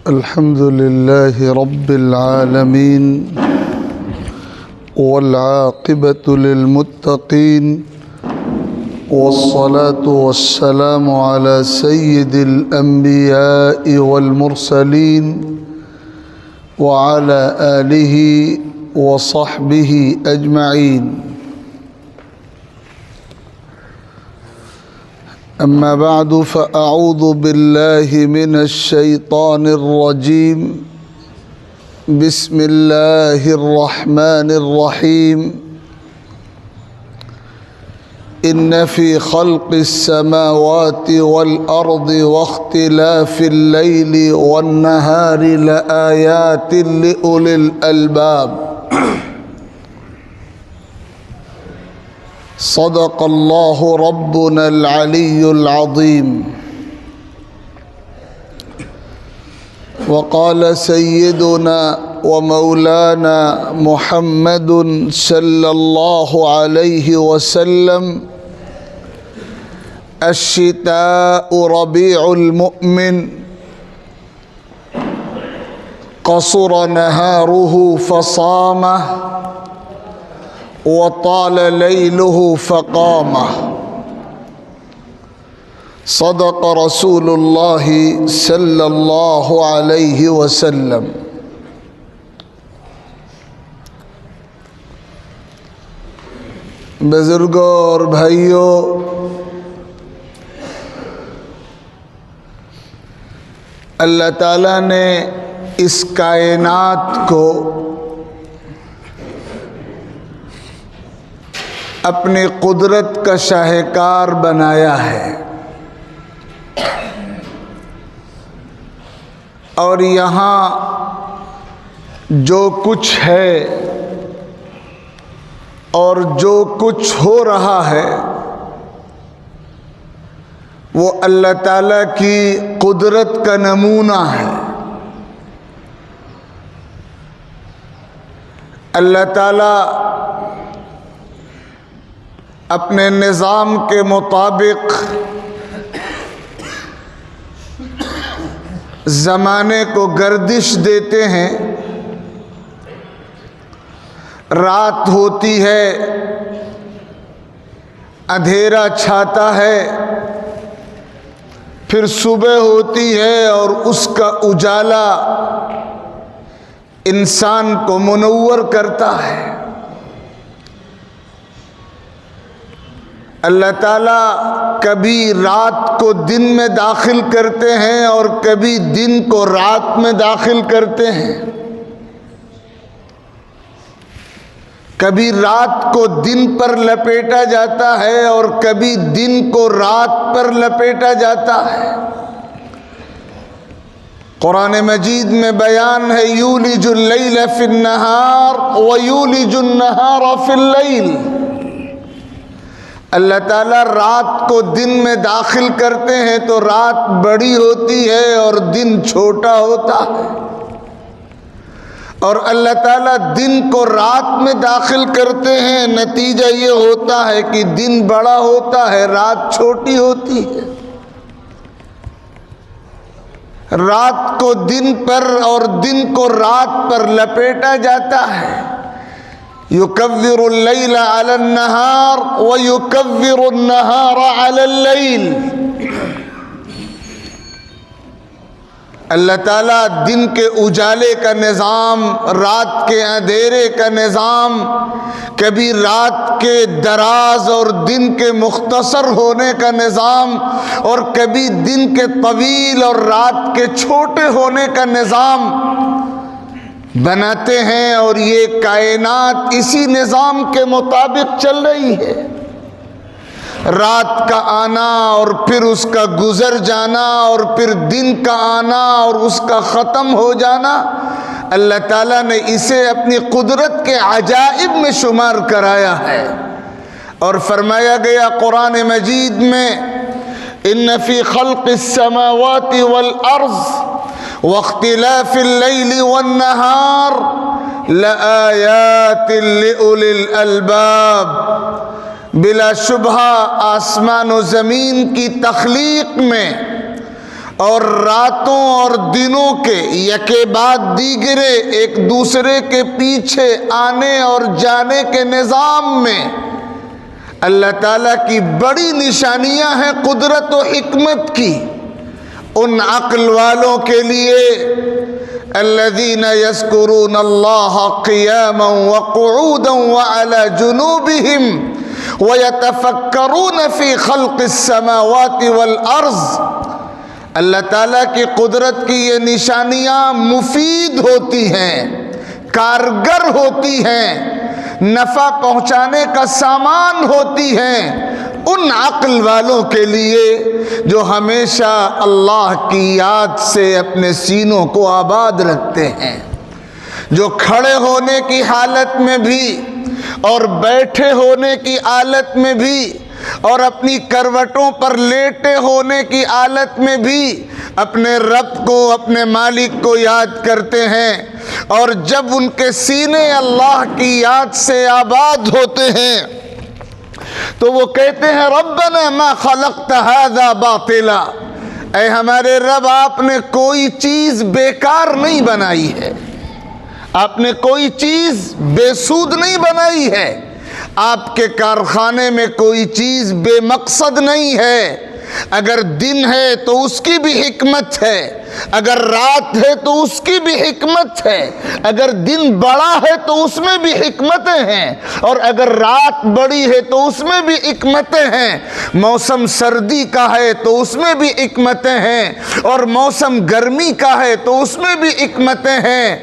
الحمد لله رب العالمين والعاقبة للمتقين والصلاة والسلام على سيد الأنبياء والمرسلين وعلى آله وصحبه أجمعين. أما بعد فأعوذ بالله من الشيطان الرجيم. بسم الله الرحمن الرحيم. إن في خلق السماوات والأرض واختلاف الليل والنهار لآيات لأولي الألباب. صدق الله ربنا العلي العظيم. وقال سيدنا ومولانا محمد صلى الله عليه وسلم: الشتاء ربيع المؤمن، قصر نهاره فصامه وطال ليله فقامه. صدق رسول اللہ صلی اللہ علیہ وسلم. بزرگوں اور بھائیوں، اللہ تعالیٰ نے اس کائنات کو اپنی قدرت کا شاہکار بنایا ہے، اور یہاں جو کچھ ہے اور جو کچھ ہو رہا ہے وہ اللہ تعالیٰ کی قدرت کا نمونہ ہے. اللہ تعالیٰ اپنے نظام کے مطابق زمانے کو گردش دیتے ہیں. رات ہوتی ہے، اندھیرا چھاتا ہے، پھر صبح ہوتی ہے اور اس کا اجالا انسان کو منور کرتا ہے. اللہ تعالیٰ کبھی رات کو دن میں داخل کرتے ہیں اور کبھی دن کو رات میں داخل کرتے ہیں. کبھی رات کو دن پر لپیٹا جاتا ہے اور کبھی دن کو رات پر لپیٹا جاتا ہے. قرآن مجید میں بیان ہے: یولج اللیل فی النہار ویولج النہار فی اللیل. اللہ تعالیٰ رات کو دن میں داخل کرتے ہیں تو رات بڑی ہوتی ہے اور دن چھوٹا ہوتا ہے، اور اللہ تعالیٰ دن کو رات میں داخل کرتے ہیں، نتیجہ یہ ہوتا ہے کہ دن بڑا ہوتا ہے، رات چھوٹی ہوتی ہے. رات کو دن پر اور دن کو رات پر لپیٹا جاتا ہے. یکور اللیل علی النہار ویکور النہار علی اللیل. اللہ تعالیٰ دن کے اجالے کا نظام، رات کے اندھیرے کا نظام، کبھی رات کے دراز اور دن کے مختصر ہونے کا نظام، اور کبھی دن کے طویل اور رات کے چھوٹے ہونے کا نظام بناتے ہیں، اور یہ کائنات اسی نظام کے مطابق چل رہی ہے. رات کا آنا اور پھر اس کا گزر جانا اور پھر دن کا آنا اور اس کا ختم ہو جانا، اللہ تعالیٰ نے اسے اپنی قدرت کے عجائب میں شمار کرایا ہے. اور فرمایا گیا قرآن مجید میں: ان فی خلق السماوات والارض واختلاف اللیل والنہار لآیات لأولی الالباب. بلا شبہ آسمان و زمین کی تخلیق میں اور راتوں اور دنوں کے یکے بعد دیگرے ایک دوسرے کے پیچھے آنے اور جانے کے نظام میں اللہ تعالیٰ کی بڑی نشانیاں ہیں قدرت و حکمت کی۔ ان عقل والوں کے لیے الذین یذکرون اللہ قیاما وقعودا وعلی جنوبہم ویتفکرون فی خلق السماوات والارض، اللہ تعالیٰ کی قدرت کی یہ نشانیاں مفید ہوتی ہیں، کارگر ہوتی ہیں، نفع پہنچانے کا سامان ہوتی ہیں ان عقل والوں کے لیے جو ہمیشہ اللہ کی یاد سے اپنے سینوں کو آباد رکھتے ہیں، جو کھڑے ہونے کی حالت میں بھی اور بیٹھے ہونے کی حالت میں بھی اور اپنی کروٹوں پر لیٹے ہونے کی حالت میں بھی اپنے رب کو، اپنے مالک کو یاد کرتے ہیں، اور جب ان کے سینے اللہ کی یاد سے آباد ہوتے ہیں تو وہ کہتے ہیں ربنا ما خلقت هذا باطلا، اے ہمارے رب آپ نے کوئی چیز بیکار نہیں بنائی ہے، آپ نے کوئی چیز بے سود نہیں بنائی ہے، آپ کے کارخانے میں کوئی چیز بے مقصد نہیں ہے، اگر دن ہے تو اس کی بھی حکمت ہے، اگر رات ہے تو اس کی بھی حکمت ہے، اگر دن بڑا ہے تو اس میں بھی حکمتیں ہیں، اور اگر رات بڑی ہے تو اس میں بھی حکمتیں ہیں، موسم سردی کا ہے تو اس میں بھی حکمتیں ہیں، اور موسم گرمی کا ہے تو اس میں بھی حکمتیں ہیں۔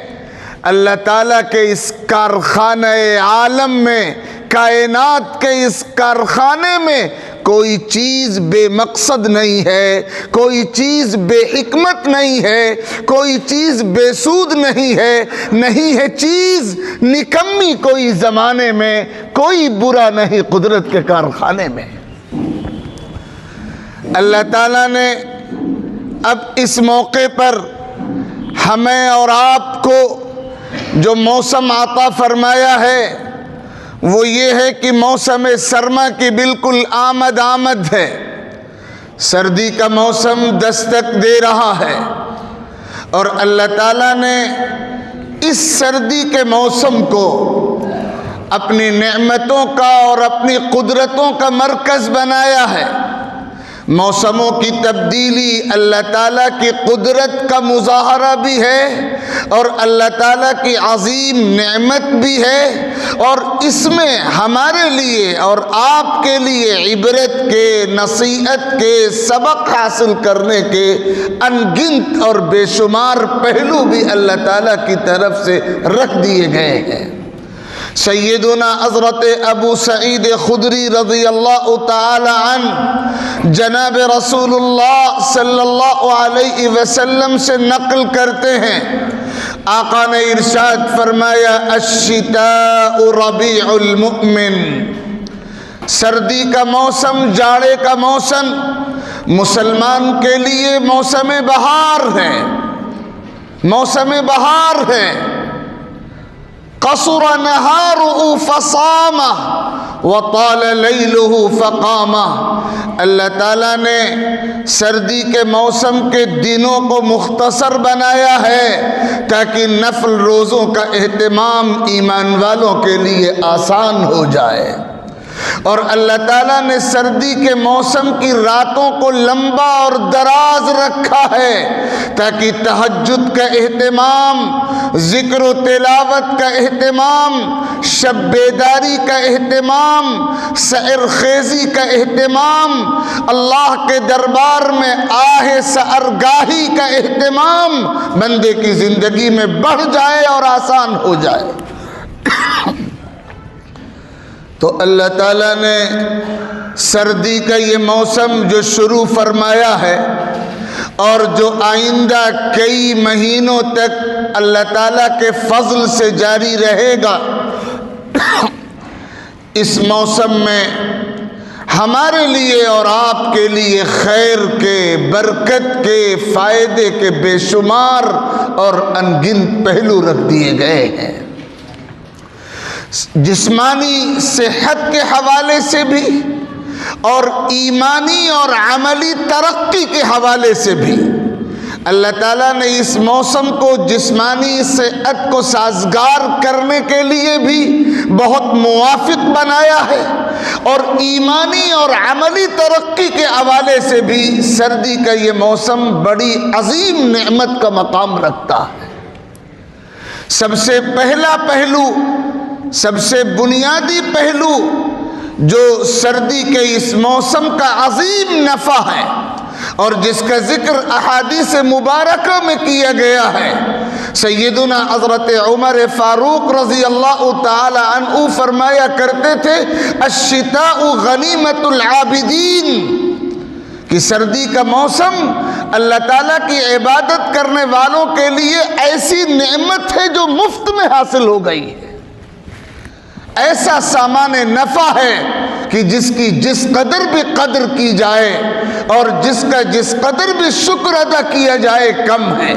اللہ تعالیٰ کے اس کارخانہ عالم میں، کائنات کے اس کارخانے میں کوئی چیز بے مقصد نہیں ہے، کوئی چیز بے حکمت نہیں ہے، کوئی چیز بے سود نہیں ہے، نہیں ہے چیز نکمی کوئی زمانے میں، کوئی برا نہیں قدرت کے کارخانے میں۔ اللہ تعالیٰ نے اب اس موقع پر ہمیں اور آپ کو جو موسم عطا فرمایا ہے وہ یہ ہے کہ موسم سرما کی بالکل آمد ہے، سردی کا موسم دستک دے رہا ہے، اور اللہ تعالیٰ نے اس سردی کے موسم کو اپنی نعمتوں کا اور اپنی قدرتوں کا مرکز بنایا ہے۔ موسموں کی تبدیلی اللہ تعالیٰ کی قدرت کا مظاہرہ بھی ہے، اور اللہ تعالیٰ کی عظیم نعمت بھی ہے، اور اس میں ہمارے لیے اور آپ کے لیے عبرت کے، نصیحت کے، سبق حاصل کرنے کے انگنت اور بے شمار پہلو بھی اللہ تعالیٰ کی طرف سے رکھ دیے گئے ہیں۔ سیدنا حضرت ابو سعید خدری رضی اللہ تعالی عنہ جناب رسول اللہ صلی اللہ علیہ وسلم سے نقل کرتے ہیں، آقا نے ارشاد فرمایا الشتاء ربیع المؤمن، سردی کا موسم، جاڑے کا موسم مسلمان کے لیے موسم بہار ہے، موسم بہار ہے۔ قصر نہارہ فصامہ وطال لیلہ فقامہ، اللہ تعالیٰ نے سردی کے موسم کے دنوں کو مختصر بنایا ہے تاکہ نفل روزوں کا اہتمام ایمان والوں کے لیے آسان ہو جائے، اور اللہ تعالیٰ نے سردی کے موسم کی راتوں کو لمبا اور دراز رکھا ہے تاکہ تہجد کا اہتمام، ذکر و تلاوت کا اہتمام، شب بیداری کا اہتمام، سحر خیزی کا اہتمام، اللہ کے دربار میں آہ سحرگاہی کا اہتمام بندے کی زندگی میں بڑھ جائے اور آسان ہو جائے۔ تو اللہ تعالیٰ نے سردی کا یہ موسم جو شروع فرمایا ہے اور جو آئندہ کئی مہینوں تک اللہ تعالیٰ کے فضل سے جاری رہے گا، اس موسم میں ہمارے لیے اور آپ کے لیے خیر کے، برکت کے، فائدے کے بے شمار اور انگنت پہلو رکھ دیے گئے ہیں، جسمانی صحت کے حوالے سے بھی اور ایمانی اور عملی ترقی کے حوالے سے بھی۔ اللہ تعالیٰ نے اس موسم کو جسمانی صحت کو سازگار کرنے کے لیے بھی بہت موافق بنایا ہے، اور ایمانی اور عملی ترقی کے حوالے سے بھی سردی کا یہ موسم بڑی عظیم نعمت کا مقام رکھتا ہے۔ سب سے پہلا پہلو، سب سے بنیادی پہلو جو سردی کے اس موسم کا عظیم نفع ہے اور جس کا ذکر احادیث مبارکہ میں کیا گیا ہے، سیدنا حضرت عمر فاروق رضی اللہ تعالی عنہ فرمایا کرتے تھے الشتاء غنیمت العابدین، کہ سردی کا موسم اللہ تعالیٰ کی عبادت کرنے والوں کے لیے ایسی نعمت ہے جو مفت میں حاصل ہو گئی ہے، ایسا سامان نفع ہے کہ جس کی جس قدر بھی قدر کی جائے اور جس کا جس قدر بھی شکر ادا کیا جائے کم ہے۔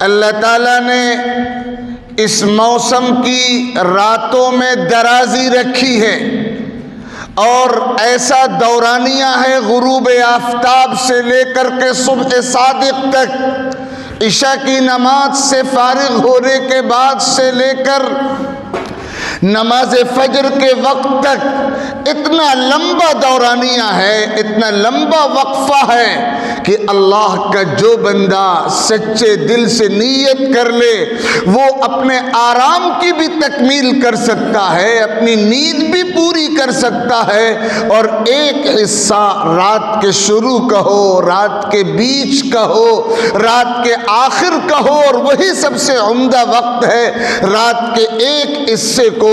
اللہ تعالیٰ نے اس موسم کی راتوں میں درازی رکھی ہے اور ایسا دورانیہ ہے غروب آفتاب سے لے کر کے صبح صادق تک، عشاء کی نماز سے فارغ ہونے کے بعد سے لے کر نماز فجر کے وقت تک اتنا لمبا دورانیہ ہے، اتنا لمبا وقفہ ہے کہ اللہ کا جو بندہ سچے دل سے نیت کر لے وہ اپنے آرام کی بھی تکمیل کر سکتا ہے، اپنی نیند بھی پوری کر سکتا ہے، اور ایک حصہ رات کے شروع کا ہو، رات کے بیچ کا ہو، رات کے آخر کا ہو، اور وہی سب سے عمدہ وقت ہے رات کے ایک حصے کو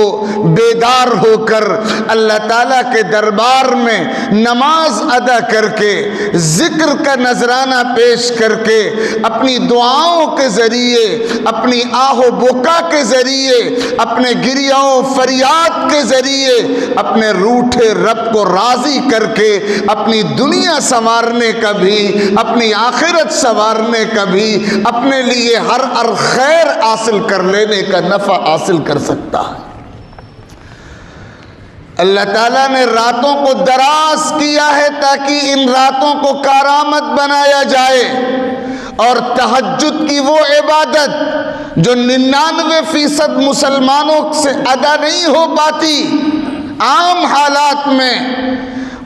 بیدار ہو کر اللہ تعالیٰ کے دربار میں نماز ادا کر کے، ذکر کا نذرانہ پیش کر کے، اپنی دعاؤں کے ذریعے، اپنی آہ و بکا کے ذریعے، اپنے گریہوں فریاد کے ذریعے اپنے روٹھے رب کو راضی کر کے اپنی دنیا سنوارنے کا بھی، اپنی آخرت سنوارنے کا بھی، اپنے لیے ہر خیر حاصل کر لینے کا نفع حاصل کر سکتا ہے۔ اللہ تعالیٰ نے راتوں کو دراز کیا ہے تاکہ ان راتوں کو کارآمد بنایا جائے، اور تہجد کی وہ عبادت جو 99% مسلمانوں سے ادا نہیں ہو پاتی، عام حالات میں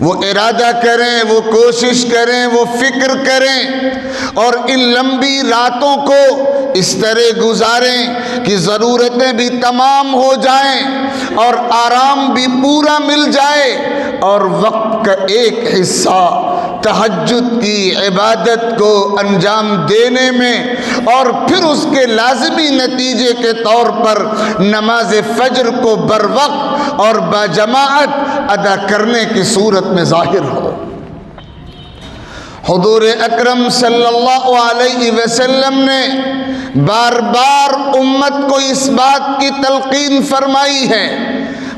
وہ ارادہ کریں، وہ کوشش کریں، وہ فکر کریں اور ان لمبی راتوں کو اس طرح گزاریں کہ ضرورتیں بھی تمام ہو جائیں اور آرام بھی پورا مل جائے، اور وقت کا ایک حصہ تہجد کی عبادت کو انجام دینے میں اور پھر اس کے لازمی نتیجے کے طور پر نماز فجر کو بروقت اور باجماعت ادا کرنے کی صورت میں ظاہر ہو۔ حضور اکرم صلی اللہ علیہ وسلم نے بار بار امت کو اس بات کی تلقین فرمائی ہے،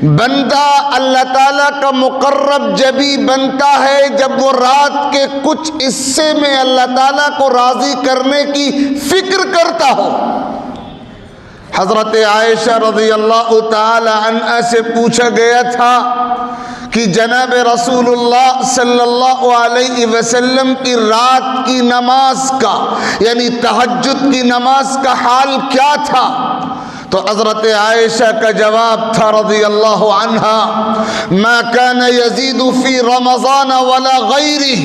بندہ اللہ تعالیٰ کا مقرب جبھی بنتا ہے جب وہ رات کے کچھ حصے میں اللہ تعالیٰ کو راضی کرنے کی فکر کرتا ہو۔ حضرت عائشہ رضی اللہ تعالی عنہا سے پوچھا گیا تھا کہ جناب رسول اللہ صلی اللہ علیہ وسلم کی رات کی نماز کا یعنی تہجد کی نماز کا حال کیا تھا؟ تو حضرت عائشہ کا جواب تھا رضی اللہ عنہا، ما کان یزید فی رمضان ولا غیرہ،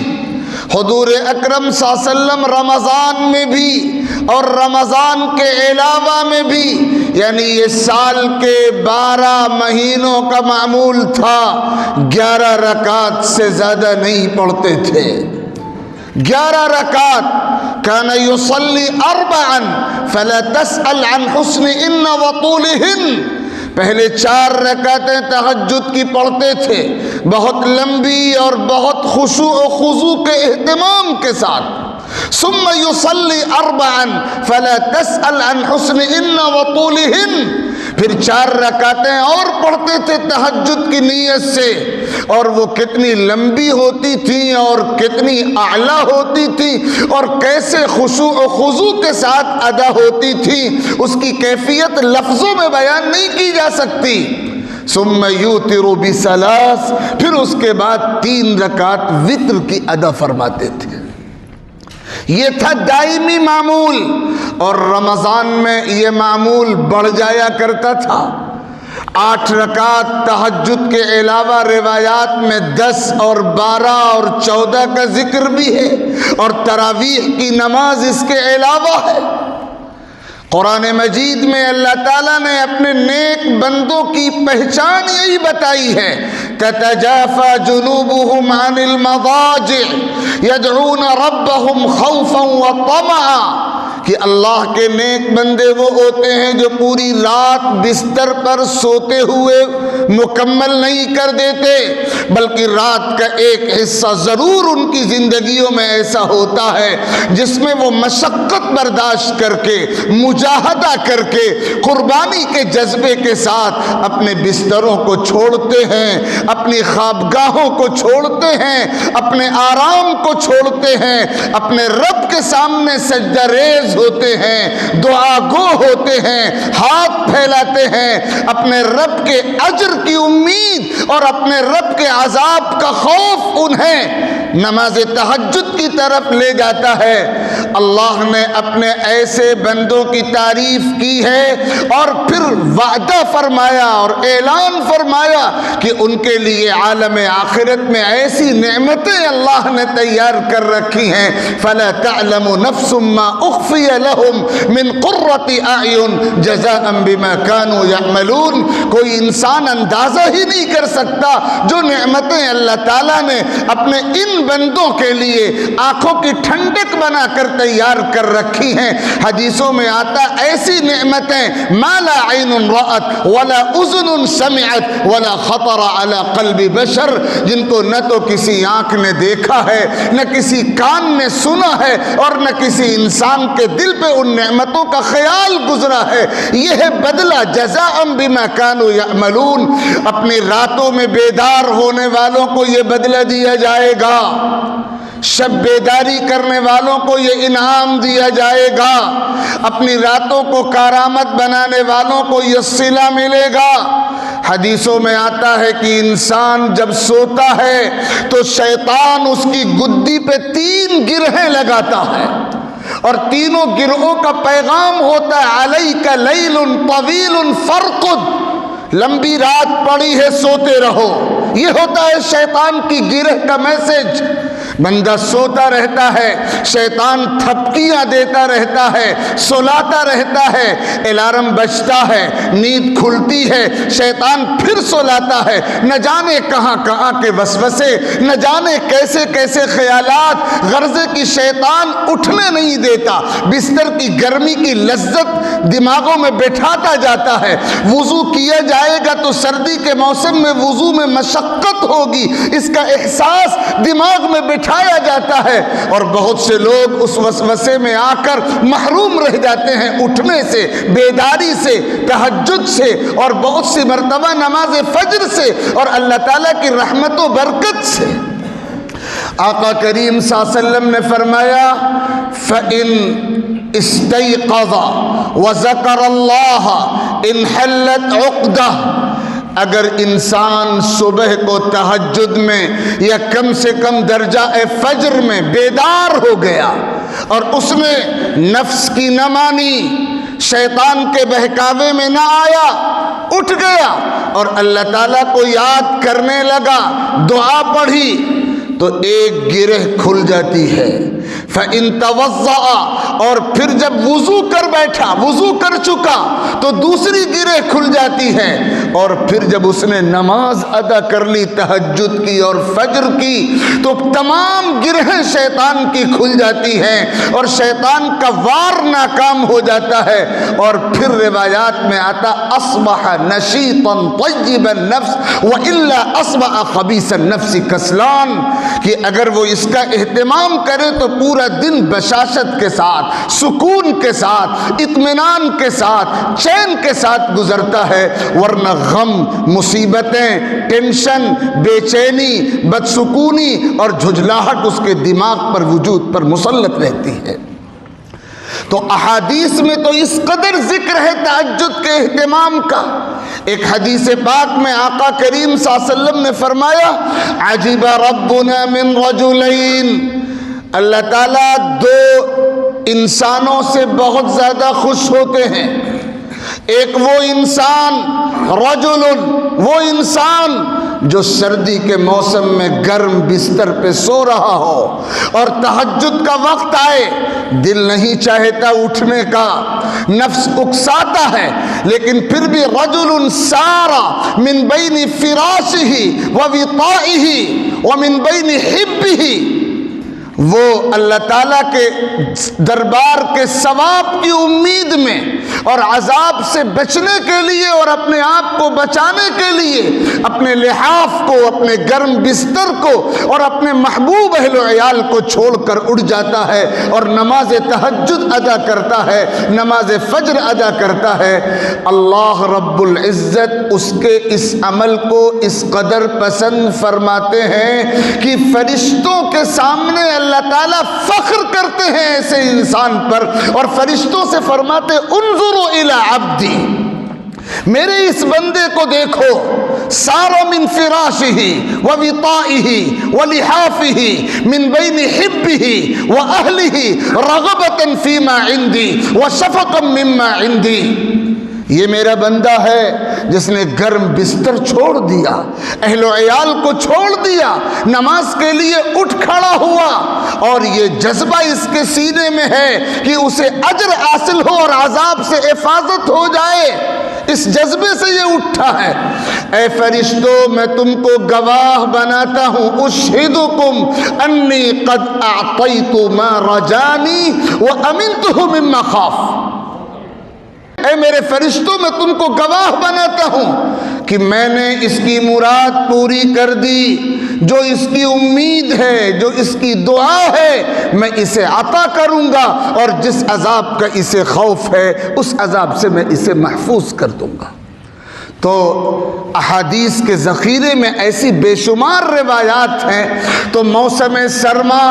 حضور اکرم صلی اللہ علیہ وسلم رمضان میں بھی اور رمضان کے علاوہ میں بھی، یعنی یہ سال کے 12 مہینوں کا معمول تھا، 11 رکعت سے زیادہ نہیں پڑھتے تھے۔ 11 رکعت، کان یصلی 4 فلا تسأل عن حسنہن وطولہن، پہلے 4 رکعتیں تہجد کی پڑھتے تھے بہت لمبی اور بہت خشوع و خضوع کے اہتمام کے ساتھ، ثم یصلی 4 فلا تسأل عن حسنہن وطولہن، پھر 4 رکعتیں اور پڑھتے تھے تہجد کی نیت سے، اور وہ کتنی لمبی ہوتی تھیں اور کتنی اعلیٰ ہوتی تھیں اور کیسے خشوع و خضوع کے ساتھ ادا ہوتی تھیں، اس کی کیفیت لفظوں میں بیان نہیں کی جا سکتی۔ ثم یوتر بثلاث، پھر اس کے بعد 3 رکعت وتر کی ادا فرماتے تھے۔ یہ تھا دائمی معمول، اور رمضان میں یہ معمول بڑھ جایا کرتا تھا۔ 8 رکعت تہجد کے علاوہ روایات میں 10 اور 12 اور 14 کا ذکر بھی ہے، اور تراویح کی نماز اس کے علاوہ ہے۔ قرآن مجید میں اللہ تعالیٰ نے اپنے نیک بندوں کی پہچان یہی بتائی ہے، تتجافى جنوبهم عن المضاجع يدعون ربهم خوفا وطمعا، کہ اللہ کے نیک بندے وہ ہوتے ہیں جو پوری رات بستر پر سوتے ہوئے مکمل نہیں کر دیتے، بلکہ رات کا ایک حصہ ضرور ان کی زندگیوں میں ایسا ہوتا ہے جس میں وہ مشقت برداشت کر کے، مجاہدہ کر کے، قربانی کے جذبے کے ساتھ اپنے بستروں کو چھوڑتے ہیں، اپنی خوابگاہوں کو چھوڑتے ہیں، اپنے آرام کو چھوڑتے ہیں، اپنے رب کے سامنے سجدہ ریز ہوتے ہیں، دعا گو ہوتے ہیں، ہاتھ پھیلاتے ہیں، اپنے رب کے اجر کی امید اور اپنے رب کے عذاب کا خوف انہیں نماز تہجد کی طرف لے جاتا ہے۔ اللہ نے اپنے ایسے بندوں کی تعریف کی ہے اور پھر وعدہ فرمایا اور اعلان فرمایا کہ ان کے لیے عالم آخرت میں ایسی نعمتیں اللہ نے تیار کر رکھی ہیں، فَلَا تَعْلَمُ نَفْسٌ مَّا أُخْفِيَ لَهُم مِّن قُرَّةِ أَعْيُنٍ جَزَاءً بِمَا كَانُوا يَعْمَلُونَ۔ کوئی انسان اندازہ ہی نہیں کر سکتا جو نعمتیں اللہ تعالیٰ نے اپنے ان بندوں کے لیے آنکھوں کی ٹھنڈک بنا کر تیار کر رکھی ہیں۔ حدیثوں میں آتا ایسی نعمتیں ما لا عین رأت ولا اذن سمعت ولا خطر على قلب بشر، جن کو نہ تو کسی آنکھ نے دیکھا ہے، نہ کسی کان نے سنا ہے، اور نہ کسی انسان کے دل پہ ان نعمتوں کا خیال گزرا ہے۔ یہ ہے بدلہ جزاء بما كانوا يعملون۔ اپنی راتوں میں بیدار ہونے والوں کو یہ بدلہ دیا جائے گا، شب بیداری کرنے والوں کو یہ انعام دیا جائے گا، اپنی راتوں کو کارآمد بنانے والوں کو یہ صلہ ملے گا۔ حدیثوں میں آتا ہے کہ انسان جب سوتا ہے تو شیطان اس کی گدی پہ 3 گرہیں لگاتا ہے، اور تینوں گرہوں کا پیغام ہوتا ہے علیک لیل طویل فارقد، لمبی رات پڑی ہے سوتے رہو۔ یہ ہوتا ہے شیطان کی گرہ کا میسج۔ بندہ سوتا رہتا ہے، شیطان تھپکیاں دیتا رہتا ہے، سلاتا رہتا ہے، الارم بجتا ہے، نیند کھلتی ہے، شیطان پھر سلاتا ہے، نہ جانے کہاں کہاں کے وسوسے، نہ جانے کیسے کیسے خیالات، غرضے کی شیطان اٹھنے نہیں دیتا، بستر کی گرمی کی لذت دماغوں میں بٹھاتا جاتا ہے۔ وضو کیا جائے گا تو سردی کے موسم میں وضو میں مشقت ہوگی، اس کا احساس دماغ میں بٹھایا جاتا ہے، اور بہت سے لوگ اس وسوسے میں آ کر محروم رہ جاتے ہیں اٹھنے سے، بیداری سے، تہجد سے، اور بہت سی مرتبہ نماز فجر سے، اور اللہ تعالیٰ کی رحمت و برکت سے۔ آقا کریم صلی اللہ علیہ وسلم نے فرمایا فَإِنْ اسْتَيْقَظَ وَذَكَرَ اللَّهَ انْحَلَّتْ عُقْدَةٌ، اگر انسان صبح کو تہجد میں یا کم سے کم درجہ فجر میں بیدار ہو گیا اور اس نے نفس کی نہ مانی، شیطان کے بہکاوے میں نہ آیا، اٹھ گیا اور اللہ تعالیٰ کو یاد کرنے لگا، دعا پڑھی، تو ایک گرہ کھل جاتی ہے۔ فَإِن تَوَضَّأَ، اور پھر جب وضو کر بیٹھا، وضو کر چکا، تو دوسری گرہ کھل جاتی ہے، اور پھر جب اس نے نماز ادا کر لی تہجد کی اور فجر کی، تو تمام گرہیں شیطان کی کھل جاتی ہیں اور شیطان کا وار ناکام ہو جاتا ہے۔ اور پھر روایات میں آتا اصبح نشیطا طیب النفس والا اصبح خبیث النفس کسلان، کہ اگر وہ اس کا اہتمام کرے تو پورا دن بشاشت کے ساتھ، سکون کے ساتھ، اطمینان کے ساتھ، چین کے ساتھ گزرتا ہے، ورنہ غم، مصیبتیں، ٹینشن، بے چینی، بدسکونی اور جھجلاہٹ اس کے دماغ پر، وجود پر مسلط رہتی ہے۔ تو احادیث میں تو اس قدر ذکر ہے تہجد کے اہتمام کا۔ ایک حدیث پاک میں آقا کریم صلی اللہ علیہ وسلم نے فرمایا عجب ربنا من رجلین، اللہ تعالیٰ دو انسانوں سے بہت زیادہ خوش ہوتے ہیں. ایک وہ انسان رجل، وہ انسان جو سردی کے موسم میں گرم بستر پہ سو رہا ہو اور تہجد کا وقت آئے، دل نہیں چاہتا اٹھنے کا، نفس اکساتا ہے، لیکن پھر بھی رجل سارا من بین فراشہ ووطائہ ومن بین حبہ، وہ اللہ تعالیٰ کے دربار کے ثواب کی امید میں اور عذاب سے بچنے کے لیے اور اپنے آپ کو بچانے کے لیے اپنے لحاف کو، اپنے گرم بستر کو اور اپنے محبوب اہل و عیال کو چھوڑ کر اٹھ جاتا ہے اور نماز تہجد ادا کرتا ہے، نماز فجر ادا کرتا ہے. اللہ رب العزت اس کے اس عمل کو اس قدر پسند فرماتے ہیں کہ فرشتوں کے سامنے اللہ تعالیٰ فخر کرتے ہیں ایسے انسان پر، اور فرشتوں سے فرماتے انظروا الی عبدی، میرے اس بندے کو دیکھو، سار من فراشہ ووطائہ ولحافہ من بین حبہ واہلہ رغبۃ فیما عندی وشفقا مما عندی. یہ میرا بندہ ہے جس نے گرم بستر چھوڑ دیا، اہل و عیال کو چھوڑ دیا، نماز کے لیے اٹھ کھڑا ہوا، اور یہ جذبہ اس کے سینے میں ہے کہ اسے اجر حاصل ہو اور عذاب سے حفاظت ہو جائے، اس جذبے سے یہ اٹھا ہے. اے فرشتوں، میں تم کو گواہ بناتا ہوں، اشہدکم انی قد اعطیت ما رجانی وامنتہ مما خاف. اے میرے فرشتوں، میں تم کو گواہ بناتا ہوں کہ میں نے اس کی مراد پوری کر دی، جو اس کی امید ہے، جو اس کی دعا ہے، میں اسے عطا کروں گا، اور جس عذاب کا اسے خوف ہے اس عذاب سے میں اسے محفوظ کر دوں گا. تو احادیث کے ذخیرے میں ایسی بے شمار روایات ہیں. تو موسم سرما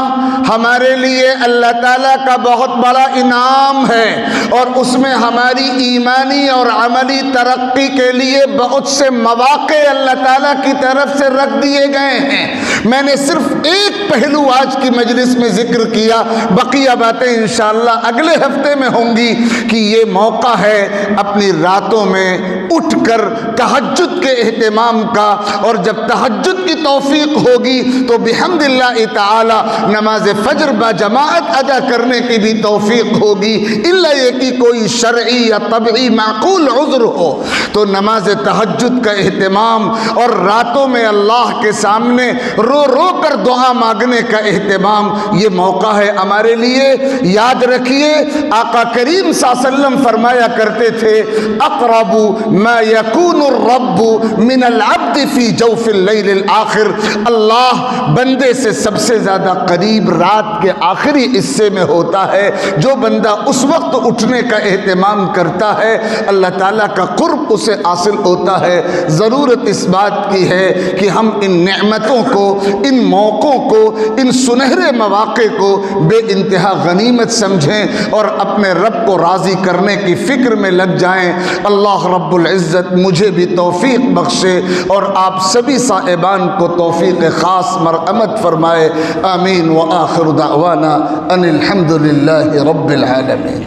ہمارے لیے اللہ تعالیٰ کا بہت بڑا انعام ہے، اور اس میں ہماری ایمانی اور عملی ترقی کے لیے بہت سے مواقع اللہ تعالیٰ کی طرف سے رکھ دیے گئے ہیں. میں نے صرف ایک پہلو آج کی مجلس میں ذکر کیا، بقیہ باتیں انشاءاللہ اگلے ہفتے میں ہوں گی، کہ یہ موقع ہے اپنی راتوں میں اٹھ کر تہجد کے اہتمام کا، اور جب تہجد کی توفیق ہوگی تو بحمد اللہ تعالی نماز فجر با جماعت ادا کرنے کی بھی توفیق ہوگی، الا یہ کہ کوئی شرعی یا طبعی معقول عذر ہو. تو نماز تہجد کا اہتمام اور راتوں میں اللہ کے سامنے رو رو کر دعا مانگنے کا اہتمام، یہ موقع ہے ہمارے لیے. یاد رکھیے، آقا کریم صلی اللہ علیہ وسلم فرمایا کرتے تھے، اقرب ما یکون الرب من العبد فی جوف اللیل الآخر. اللہ بندے سے سب سے زیادہ قریب رات کے آخری حصے میں ہوتا ہے. جو بندہ اس وقت اٹھنے کا اہتمام کرتا ہے، اللہ تعالیٰ کا قرب اسے حاصل ہوتا ہے. ضرورت اس بات کی ہے کہ ہم ان نعمتوں کو، ان موقعوں کو، ان سنہرے مواقع کو بے انتہا غنیمت سمجھیں اور اپنے رب کو راضی کرنے کی فکر میں لگ جائیں. اللہ رب العزت مجھے بھی توفیق بخشے اور آپ سبھی صاحبان کو توفیق خاص مرحمت فرمائے. آمین. وآخر دعوانا ان الحمد للہ رب العالمین.